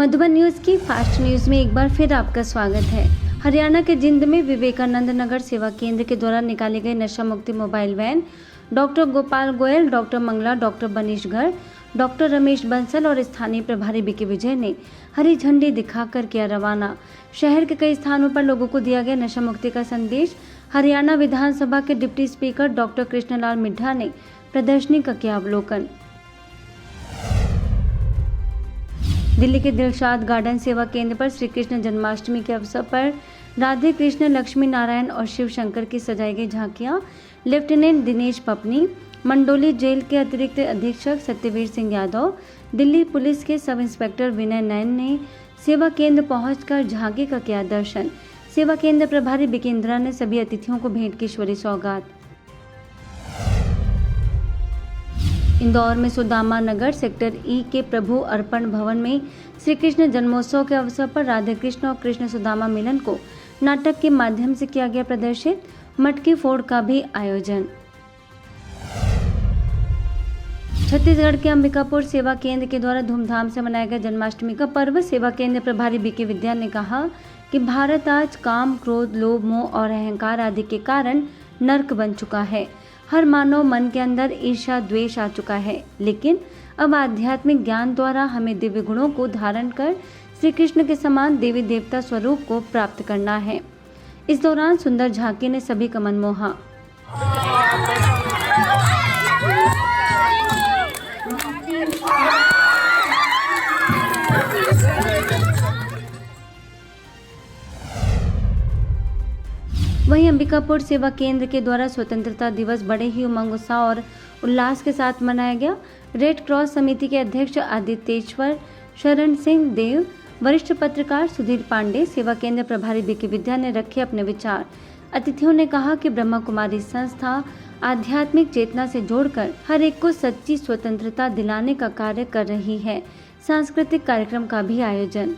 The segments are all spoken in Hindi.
मधुबन न्यूज़ की फास्ट न्यूज़ में एक बार फिर आपका स्वागत है। हरियाणा के जिंद में विवेकानंद नगर सेवा केंद्र के द्वारा निकाली गई नशा मुक्ति mobile van doctor Gopal Goyal, doctor Mangla, doctor Banish घर, डॉक्टर रमेश बंसल और स्थानीय प्रभारी बीके विजय ने हरी झंडी दिखाकर किया रवाना। शहर के कई स्थानों पर लोगों को दिया गया नशा मुक्ति का संदेश। हरियाणा विधानसभा के deputy speaker doctor Krishnalal Middha ने प्रदर्शनी का किया अवलोकन। दिल्ली के दिलशाद गार्डन सेवा केंद्र पर श्री कृष्ण जन्माष्टमी के अवसर पर राधे कृष्ण, लक्ष्मी नारायण और शिव शंकर की सजाई गई झांकियां लेफ्टिनेंट दिनेश पपनी, मंडोली जेल के अतिरिक्त अधीक्षक सत्यवीर सिंह यादव, दिल्ली पुलिस के सब इंस्पेक्टर विनय नैन ने सेवा केंद्र पहुंचकर झांकी का किया दर्शन। सेवा केंद्र प्रभारी बिकेंद्रा ने सभी अतिथियों को भेंट की ईश्वरी सौगात। इंदौर में सुदामा नगर सेक्टर ई के प्रभु अर्पण भवन में श्री कृष्ण जन्मोत्सव के अवसर पर राधे कृष्ण और कृष्ण सुदामा मिलन को नाटक के माध्यम से किया गया प्रदर्शित। मटकी फोड़ का भी आयोजन। छत्तीसगढ़ के अंबिकापुर सेवा केंद्र के द्वारा धूमधाम से मनाया गया जन्माष्टमी का पर्व। सेवा केंद्र प्रभारी बीके विद्या ने कहा कि भारत आज काम, क्रोध, लोभ, मोह और अहंकार आदि के कारण नर्क बन चुका है। हर मानव मन के अंदर ईर्ष्या, द्वेष आ चुका है, लेकिन अब आध्यात्मिक ज्ञान द्वारा हमें दिव्य गुणों को धारण कर श्री कृष्ण के समान देवी देवता स्वरूप को प्राप्त करना है। इस दौरान सुंदर झांकी ने सभी का मन मोहा। वहीं अंबिकापुर सेवा केंद्र के द्वारा स्वतंत्रता दिवस बड़े ही उमंग, उत्साह और उल्लास के साथ मनाया गया। रेड क्रॉस समिति के अध्यक्ष आदित्येश्वर शरण सिंह देव, वरिष्ठ पत्रकार सुधीर पांडे, सेवा केंद्र प्रभारी बीके विद्या ने रखे अपने विचार। अतिथियों ने कहा कि ब्रह्मा कुमारी संस्था आध्यात्मिक चेतना से जोड़कर हर एक को सच्ची स्वतंत्रता दिलाने का कार्य कर रही है। सांस्कृतिक कार्यक्रम का भी आयोजन।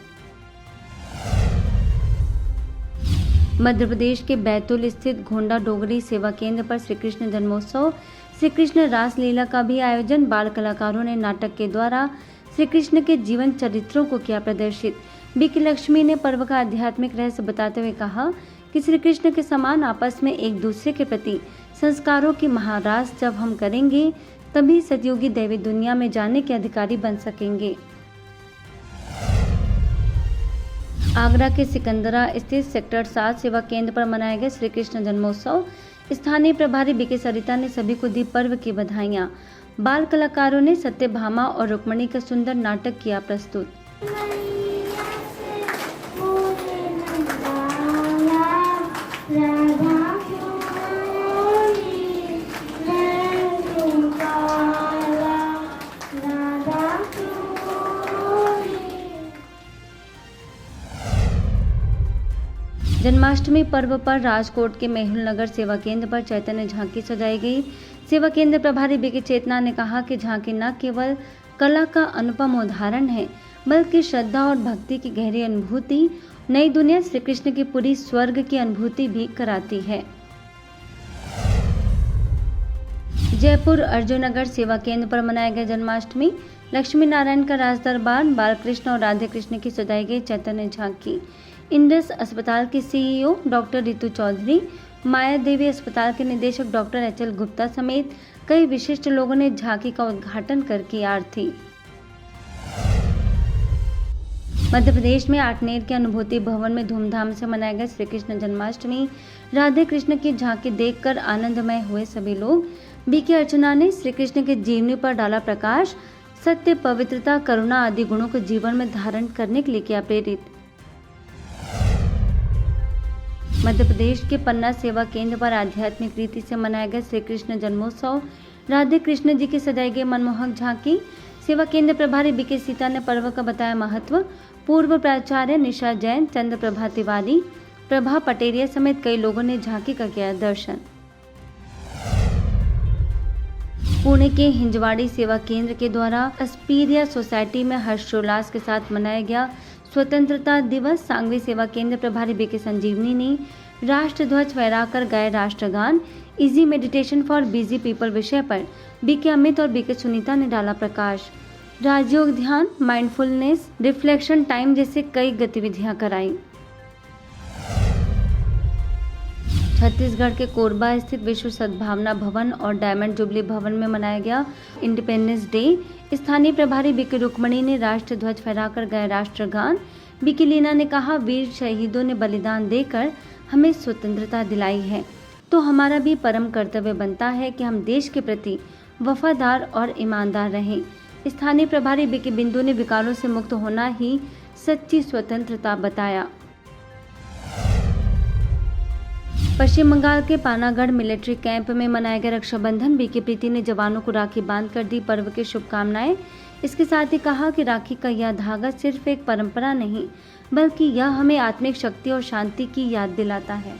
मध्य प्रदेश के बैतूल स्थित घोंडा डोगरी सेवा केंद्र पर श्री कृष्ण जन्मोत्सव, श्री कृष्ण रास लीला का भी आयोजन। बाल कलाकारों ने नाटक के द्वारा श्री कृष्ण के जीवन चरित्रों को किया प्रदर्शित। बीके लक्ष्मी ने पर्व का आध्यात्मिक रहस्य बताते हुए कहा कि श्री कृष्ण के समान आपस में एक दूसरे के प्रति संस्कारों की महारास जब हम करेंगे, तभी सतयुगी दैवी दुनिया में जाने के अधिकारी बन सकेंगे। आगरा के सिकंदरा स्थित सेक्टर 7 सेवा केंद्र पर मनाया गया श्री कृष्ण जन्मोत्सव। स्थानीय प्रभारी बीके सरिता ने सभी को दी पर्व की बधाइयां। बाल कलाकारों ने सत्यभामा और रुक्मणी का सुंदर नाटक किया प्रस्तुत। जन्माष्टमी पर्व पर राजकोट के मेहुल नगर सेवा केंद्र पर चैतन्य झांकी सजाई गई। सेवा केंद्र प्रभारी बीके चेतना ने कहा कि झांकी न केवल कला का अनुपम उदाहरण है, बल्कि श्रद्धा और भक्ति की गहरी अनुभूति, नई दुनिया श्री कृष्ण की पूरी स्वर्ग की अनुभूति भी कराती है। जयपुर अर्जुन नगर सेवा केंद्र पर मनाया गया जन्माष्टमी। लक्ष्मी नारायण का राज दरबार, बाल कृष्ण और राधे कृष्ण की सजाई गई चैतन्य झांकी। इंडस अस्पताल की सीईओ डॉक्टर रितु चौधरी, माया देवी अस्पताल के निदेशक डॉक्टर HL गुप्ता समेत कई विशिष्ट लोगों ने झांकी का उद्घाटन कर की आरती। मध्य प्रदेश में आठनेर के अनुभूति भवन में धूमधाम से मनाया गया श्री कृष्ण जन्माष्टमी। राधे कृष्ण की झांकी देखकर आनंदमय हुए सभी लोग। बीके अर्चना ने श्री कृष्ण के जीवनी पर डाला प्रकाश। सत्य, पवित्रता, करुणा आदि गुणों को जीवन में धारण करने के लिए किया प्रेरित। मध्य प्रदेश के पन्ना सेवा केंद्र पर आध्यात्मिक रीति से मनाया गया श्री कृष्ण जन्मोत्सव। राधे कृष्ण जी की सजाई गई मनमोहक झांकी। सेवा केंद्र प्रभारी बीके सीता ने पर्व का बताया महत्व। पूर्व प्राचार्य निशा जैन, चंद्र प्रभा तिवारी, प्रभा पटेरिया समेत कई लोगों ने झांकी का किया दर्शन। पुणे के हिंजवाड़ी सेवा केंद्र के द्वारा अस्पीरिया सोसाइटी में हर्षोल्लास के साथ मनाया गया स्वतंत्रता दिवस। सांगवी सेवा केंद्र प्रभारी बीके संजीवनी ने राष्ट्र ध्वज फहराकर गाए राष्ट्रगान। Easy meditation for busy people विषय पर बीके अमित और बीके सुनीता ने डाला प्रकाश। राजयोग ध्यान, माइंडफुलनेस, रिफ्लेक्शन टाइम जैसे कई गतिविधियां कराई। छत्तीसगढ़ के कोरबा स्थित विश्व सद्भावना भवन और डायमंड जुबली भवन में मनाया गया इंडिपेंडेंस डे। स्थानीय प्रभारी बीके रुक्मणी ने राष्ट्र ध्वज फहराकर गाया राष्ट्रगान। बीके लीना ने कहा, वीर शहीदों ने बलिदान देकर हमें स्वतंत्रता दिलाई है, तो हमारा भी परम कर्तव्य बनता है कि हम देश के प्रति वफादार और ईमानदार रहें। स्थानीय प्रभारी बीके बिंदु ने विकारों से मुक्त होना ही सच्ची स्वतंत्रता बताया। पश्चिम बंगाल के पानागढ़ मिलिट्री कैंप में मनाया गया रक्षाबंधन। बीके प्रीति ने जवानों को राखी बांधकर दी पर्व की शुभकामनाएं। इसके साथ ही कहा कि राखी का यह धागा सिर्फ एक परंपरा नहीं, बल्कि यह हमें आत्मिक शक्ति और शांति की याद दिलाता है।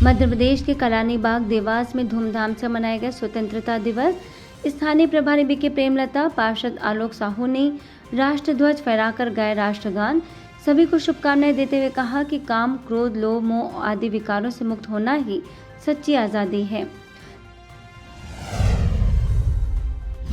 मध्य प्रदेश के कलानी बाग देवास में धूमधाम से मनाया गया स्वतंत्रता दिवस। स्थानीय प्रभारी बीके प्रेमलता, पार्षद आलोक साहू ने राष्ट्र ध्वज फहराकर गाया राष्ट्रगान। सभी को शुभकामनाएं देते हुए कहा कि काम, क्रोध, लोभ, मोह आदि विकारों से मुक्त होना ही सच्ची आजादी है।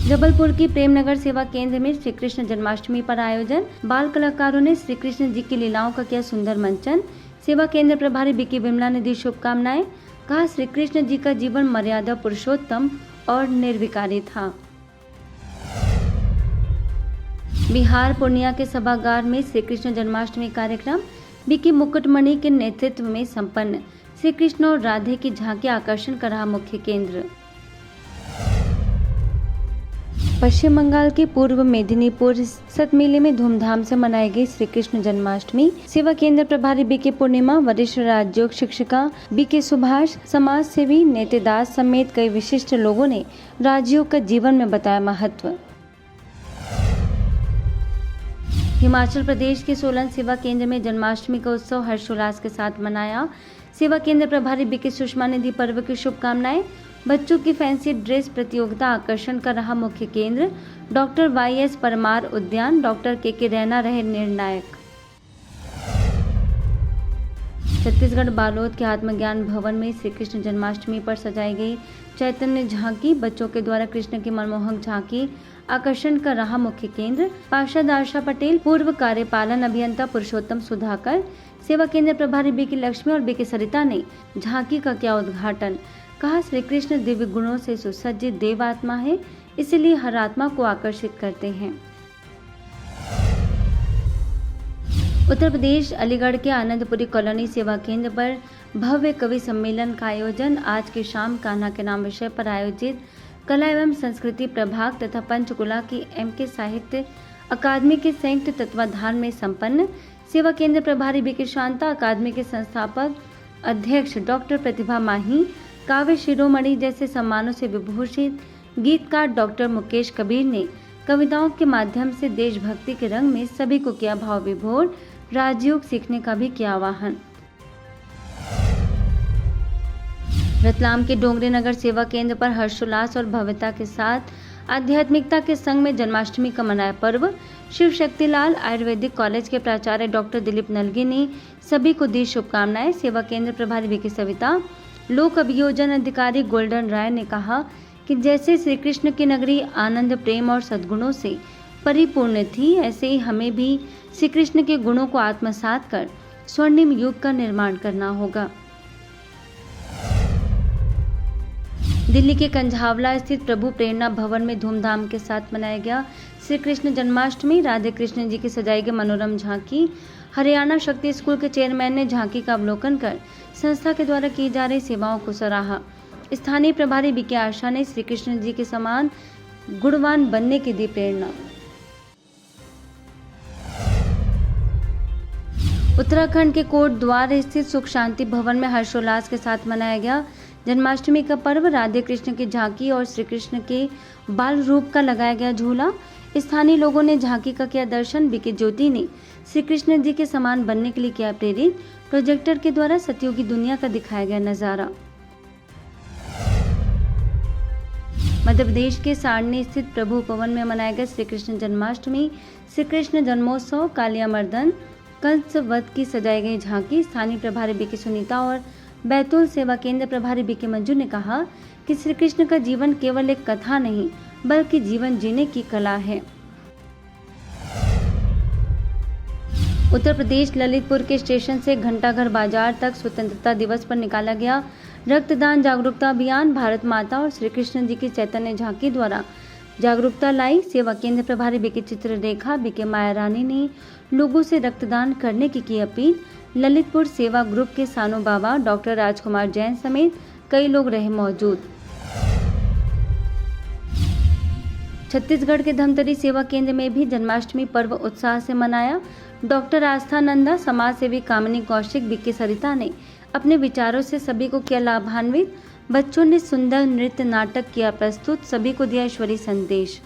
जबलपुर की प्रेमनगर सेवा केंद्र में श्री कृष्ण जन्माष्टमी पर आयोजन। बाल कलाकारों ने श्री कृष्ण जी की लीलाओं का किया सुंदर मंचन। सेवा केंद्र प्रभारी बीके विमला ने दी शुभकामनाएं। कहा, श्री कृष्ण जी का जीवन मर्यादा पुरुषोत्तम और निर्विकारी था। बिहार पूर्णिया के सभागार में श्री कृष्ण जन्माष्टमी कार्यक्रम बीके मुकुटमणि के नेतृत्व में संपन्न। श्री कृष्ण और राधे की झांकी आकर्षण का रहा मुख्य केंद्र। पश्चिम बंगाल के पूर्व मेदिनीपुर सतमेले में धूमधाम से मनाई गई श्री कृष्ण जन्माष्टमी। सेवा केंद्र प्रभारी बीके पूर्णिमा, वरिष्ठ राजयोग शिक्षिका बीके सुभाष, समाज सेवी नेतेदास समेत कई विशिष्ट लोगों ने राजयोग का जीवन में बताया महत्व। हिमाचल प्रदेश के सोलन सेवा केंद्र में जन्माष्टमी का उत्सव हर्षोल्लास के साथ मनाया। सेवा केंद्र प्रभारी बीके सुषमा ने दी पर्व की शुभकामनाएं। बच्चों की फैंसी ड्रेस प्रतियोगिता आकर्षण का रहा मुख्य केंद्र। डॉक्टर वाईएस परमार उद्यान, डॉक्टर के रैना रहे निर्णायक। छत्तीसगढ़ बालोद के आत्मज्ञान भवन में श्री कृष्ण जन्माष्टमी पर सजाई गई चैतन्य झांकी। बच्चों के द्वारा कृष्ण की मनमोहक झांकी आकर्षण का रहा मुख्य केंद्र। पार्षद आशा पटेल, पूर्व कार्यपालन अभियंता पुरुषोत्तम सुधाकर, सेवा केंद्र प्रभारी बीके लक्ष्मी और बीके सरिता ने झांकी का किया उद्घाटन। कहा, श्री कृष्ण दिव्य गुणों से सुसज्जित देव आत्मा है, इसलिए हर आत्मा को आकर्षित करते हैं। उत्तर प्रदेश अलीगढ़ के आनंदपुरी कॉलोनी सेवा केंद्र पर भव्य कवि सम्मेलन का आयोजन। आज की शाम कान्हा के नाम विषय पर आयोजित कला एवं संस्कृति प्रभाग तथा पंचकुला की एमके साहित्य अकादमी के संयुक्त तत्वाधान में संपन्न। सेवा केंद्र प्रभारी बीके शांता, अकादमी के संस्थापक अध्यक्ष डॉक्टर प्रतिभा माही, काव्य शिरोमणि जैसे सम्मानों से विभूषित गीतकार डॉक्टर मुकेश कबीर ने कविताओं के माध्यम से देशभक्ति के रंग में सभी को किया भाव विभोर। राजयोग सीखने का भी किया आह्वान। रतलाम के डोंगरे नगर सेवा केंद्र पर हर्षोल्लास और भव्यता के साथ आध्यात्मिकता के संग में जन्माष्टमी का मनाया पर्व। शिव शक्तिलाल आयुर्वेदिक कॉलेज के प्राचार्य डॉक्टर दिलीप नलगे ने सभी को दी शुभकामनाएं। सेवा केंद्र प्रभारी बीके सविता, लोक अभियोजन अधिकारी गोल्डन राय ने कहा कि जैसे श्री कृष्ण की नगरी आनंद, प्रेम और सद्गुणों से परिपूर्ण थी, ऐसे ही हमें भी श्री कृष्ण के गुणों को आत्मसात कर स्वर्णिम युग का निर्माण करना होगा। दिल्ली के कंझावला स्थित प्रभु प्रेरणा भवन में धूमधाम के साथ मनाया गया श्री कृष्ण जन्माष्टमी। राधे कृष्ण जी की सजाई गई मनोरम झांकी। हरियाणा शक्ति स्कूल के चेयरमैन ने झांकी का अवलोकन कर संस्था के द्वारा की जा रही सेवाओं को सराहा। स्थानीय प्रभारी बीके आशा ने श्री कृष्ण जी के समान गुणवान बनने की दी प्रेरणा। उत्तराखंड के कोट द्वार स्थित सुख शांति भवन में हर्षोल्लास के साथ मनाया गया जन्माष्टमी का पर्व। राधे कृष्ण की झांकी और श्री कृष्ण के बाल रूप का लगाया गया झूला। स्थानीय लोगों ने झांकी का किया दर्शन। बीके ज्योति ने श्री कृष्ण जी के समान बनने के लिए किया प्रेरित। प्रोजेक्टर के द्वारा सतयुगी दुनिया का दिखाया गया नजारा। मध्य प्रदेश के सारणी स्थित प्रभु भवन में मनाया गया श्री कृष्ण जन्माष्टमी। श्री कृष्ण जन्मोत्सव, कालिया मर्दन, कंस वध की सजाई गई झांकी। स्थानीय प्रभारी बीके सुनीता और बैतूल सेवा केंद्र प्रभारी बीके मंजू ने कहा कि श्री कृष्ण का जीवन केवल एक कथा नहीं बल्कि जीवन जीने की कला है। उत्तर प्रदेश ललितपुर के स्टेशन से घंटाघर बाजार तक स्वतंत्रता दिवस पर निकाला गया रक्तदान जागरूकता अभियान भारत माता और श्री कृष्ण जी की चैतन्य झांकी द्वारा जागरूकता लाई। सेवा केंद्र प्रभारी बीके चित्ररेखा बीके माया रानी ने लोगों से रक्तदान करने की अपील। ललितपुर सेवा ग्रुप के सानू बाबा, डॉक्टर राजकुमार जैन समेत कई लोग रहे मौजूद। छत्तीसगढ़ के धमतरी सेवा केंद्र में भी जन्माष्टमी पर्व उत्साह से मनाया। डॉक्टर आस्था नंदा, समाज सेवी कामिनी कौशिक, बीके सरिता ने अपने विचारों से सभी को किया लाभान्वित। बच्चों ने सुंदर नृत्य नाटक किया प्रस्तुत, सभी को दिया ईश्वरीय संदेश।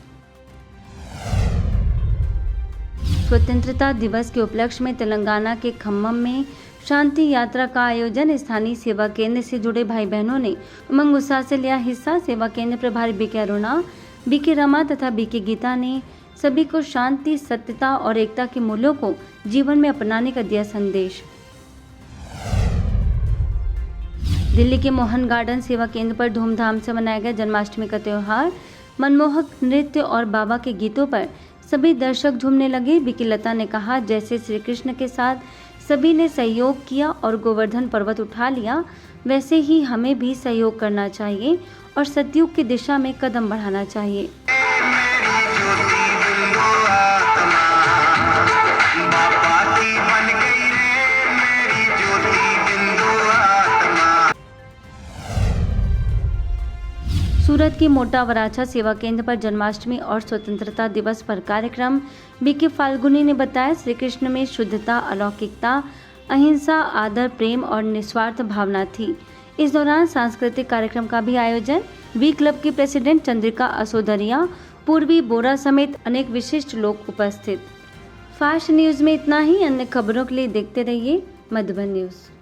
स्वतंत्रता दिवस के उपलक्ष्य में तेलंगाना के खम्मम में शांति यात्रा का आयोजन। स्थानीय सेवा केंद्र से जुड़े भाई बहनों ने उमंग उत्साह से लिया हिस्सा। सेवा केंद्र प्रभारी बीके अरुणा, बीके रमा तथा बीके गीता ने सभी को शांति, सत्यता और एकता के मूल्यों को जीवन में अपनाने का दिया संदेश। दिल्ली के मोहन गार्डन सेवा केंद्र पर धूमधाम से मनाया गया जन्माष्टमी का त्योहार। मनमोहक नृत्य और बाबा के गीतों पर सभी दर्शक झूमने लगे। बीके लता ने कहा, जैसे श्री कृष्ण के साथ सभी ने सहयोग किया और गोवर्धन पर्वत उठा लिया, वैसे ही हमें भी सहयोग करना चाहिए और सतयुग की दिशा में कदम बढ़ाना चाहिए। सूरत की मोटा वराछा सेवा केंद्र पर जन्माष्टमी और स्वतंत्रता दिवस पर कार्यक्रम। बीके फाल्गुनी ने बताया, श्री कृष्ण में शुद्धता, अलौकिकता, अहिंसा, आदर, प्रेम और निस्वार्थ भावना थी। इस दौरान सांस्कृतिक कार्यक्रम का भी आयोजन। वी क्लब की प्रेसिडेंट चंद्रिका असोदरिया, पूर्वी बोरा समेत अनेक विशिष्ट लोग उपस्थित। फास्ट न्यूज में इतना ही। अन्य खबरों के लिए देखते रहिए मधुबन न्यूज।